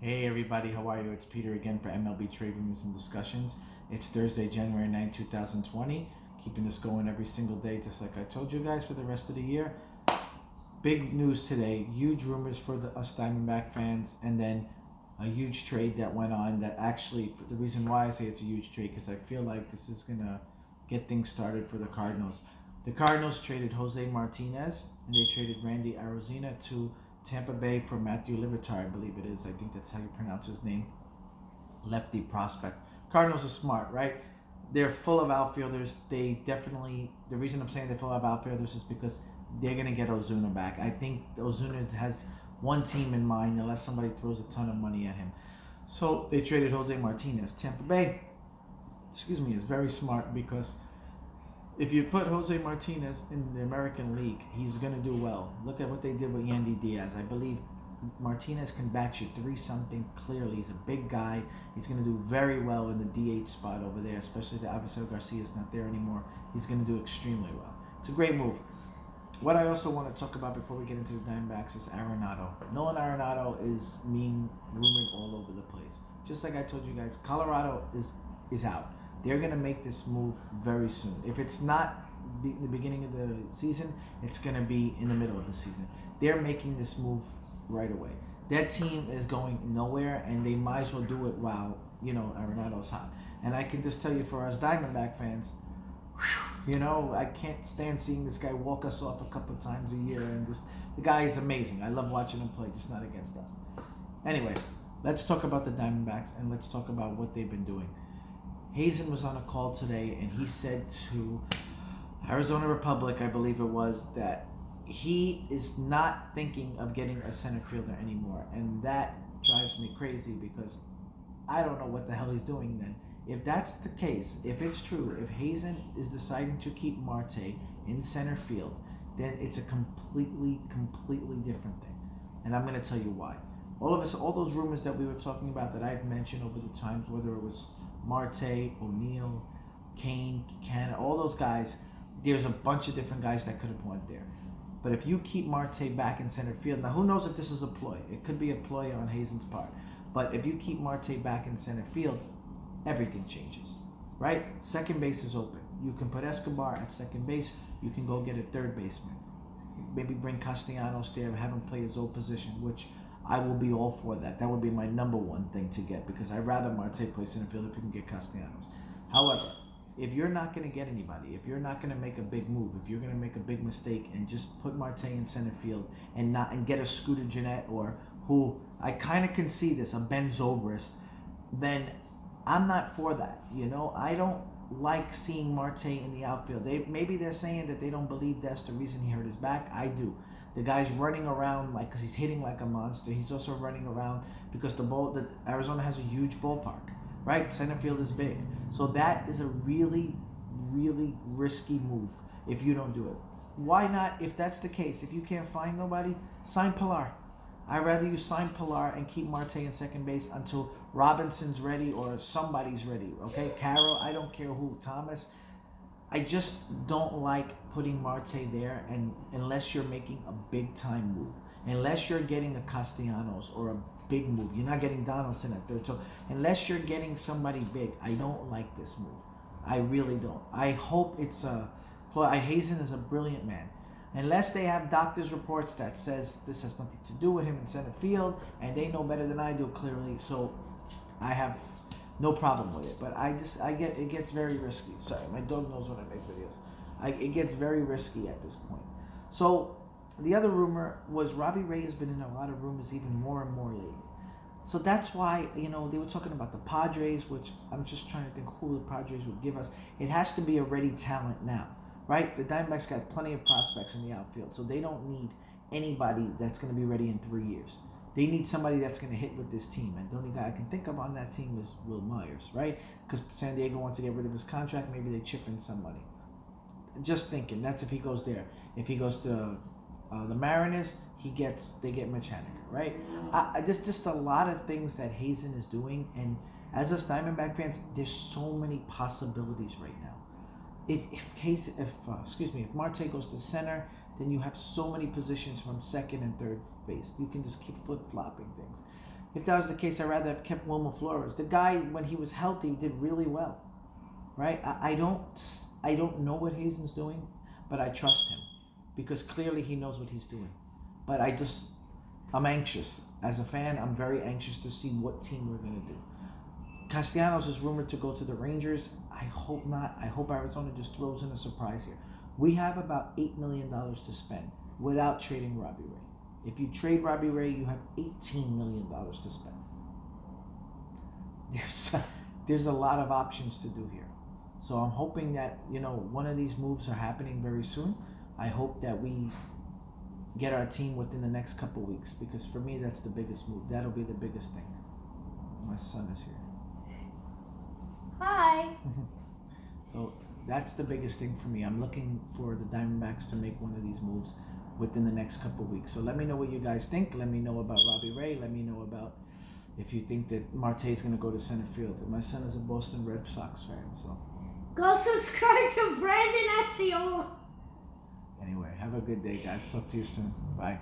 Hey everybody, how are you? It's Peter again for MLB Trade Rumors and Discussions. It's Thursday, January 9, 2020. Keeping this going every single day, just like I told you guys for the rest of the year. Big news today, huge rumors for us Diamondback fans, and then a huge trade that went on that actually, the reason why I say it's a huge trade, because I feel like this is going to get things started for the Cardinals. The Cardinals traded Jose Martinez, and they traded Randy Arozarena to Tampa Bay for Matthew Liberatore, I believe it is. I think that's how you pronounce his name. Lefty prospect. Cardinals are smart, right? They're full of outfielders. They definitely, the reason I'm saying they're full of outfielders is because they're going to get Ozuna back. I think Ozuna has one team in mind unless somebody throws a ton of money at him. So they traded Jose Martinez. Tampa Bay, is very smart because if you put Jose Martinez in the American League, he's going to do well. Look at what they did with Yandy Diaz. I believe Martinez can bat you 3-something clearly. He's a big guy. He's going to do very well in the DH spot over there, especially that Avisel Garcia is not there anymore. He's going to do extremely well. It's a great move. What I also want to talk about before we get into the Diamondbacks is Arenado. Nolan Arenado is being rumored all over the place. Just like I told you guys, Colorado is out. They're going to make this move very soon. If it's not the beginning of the season, it's going to be in the middle of the season. They're making this move right away. That team is going nowhere, and they might as well do it while, Arenado's hot. And I can just tell you, for us Diamondback fans, I can't stand seeing this guy walk us off a couple of times a year. And just, the guy is amazing. I love watching him play, just not against us. Anyway, let's talk about the Diamondbacks, and let's talk about what they've been doing. Hazen was on a call today, and he said to Arizona Republic, I believe it was, that he is not thinking of getting a center fielder anymore. And that drives me crazy because I don't know what the hell he's doing then. If that's the case, if it's true, if Hazen is deciding to keep Marte in center field, then it's a completely different thing. And I'm going to tell you why. All those rumors that we were talking about that I've mentioned over the times, whether it was Marte, O'Neill, Kane, Canna, all those guys, there's a bunch of different guys that could have went there. But if you keep Marte back in center field, now who knows if this is a ploy? It could be a ploy on Hazen's part. But if you keep Marte back in center field, everything changes, right? Second base is open. You can put Escobar at second base. You can go get a third baseman. Maybe bring Castellanos there, have him play his old position, which I will be all for that. That would be my number one thing to get, because I'd rather Marte play center field if you can get Castellanos. However, if you're not going to get anybody, if you're not going to make a big move, if you're going to make a big mistake and just put Marte in center field and get a Scooter Gennett, or who I kind of can see this, a Ben Zobrist, then I'm not for that. I don't like seeing Marte in the outfield. Maybe they're saying that they don't believe that's the reason he hurt his back. I do. The guy's running around because he's hitting like a monster. He's also running around because the Arizona has a huge ballpark, right? Center field is big. So that is a really risky move if you don't do it. Why not, if that's the case, if you can't find nobody, sign Pilar. I'd rather you sign Pilar and keep Marte in second base until Robinson's ready or somebody's ready, okay? Carroll, I don't care who, Thomas. I just don't like putting Marte there, and unless you're making a big-time move. Unless you're getting a Castellanos or a big move. You're not getting Donaldson at third. So unless you're getting somebody big, I don't like this move. I really don't. I hope it's a... Hazen is a brilliant man. Unless they have doctor's reports that says this has nothing to do with him in center field, and they know better than I do, clearly. So I have no problem with it. But it gets very risky. Sorry, my dog knows when I make videos. It gets very risky at this point. So the other rumor was Robbie Ray has been in a lot of rumors even more and more lately. So that's why, they were talking about the Padres, which I'm just trying to think who the Padres would give us. It has to be a ready talent now. Right? The Diamondbacks got plenty of prospects in the outfield, so they don't need anybody that's going to be ready in 3 years. They need somebody that's going to hit with this team, and the only guy I can think of on that team is Will Myers, right? Because San Diego wants to get rid of his contract, maybe they chip in somebody. Just thinking, that's if he goes there. If he goes to the Mariners, they get Mitch Haniger, right? There's just a lot of things that Hazen is doing, and as us Diamondback fans, there's so many possibilities right now. If Marte goes to center, then you have so many positions from second and third base. You can just keep flip-flopping things. If that was the case, I'd rather have kept Wilmer Flores. The guy, when he was healthy, did really well, right? I don't know what Hazen's doing, but I trust him because clearly he knows what he's doing. But I'm anxious. As a fan, I'm very anxious to see what team we're going to do. Castellanos is rumored to go to the Rangers. I hope not. I hope Arizona just throws in a surprise here. We have about $8 million to spend without trading Robbie Ray. If you trade Robbie Ray, you have $18 million to spend. There's a lot of options to do here. So I'm hoping that, one of these moves are happening very soon. I hope that we get our team within the next couple weeks, because for me, that's the biggest move. That'll be the biggest thing. My son is here. Hi. So that's the biggest thing for me. I'm looking for the Diamondbacks to make one of these moves within the next couple of weeks. So let me know what you guys think. Let me know about Robbie Ray. Let me know about if you think that Marte is going to go to center field. And my son is a Boston Red Sox fan, so. Go subscribe to Brandon Ascioli. Anyway, have a good day, guys. Talk to you soon. Bye.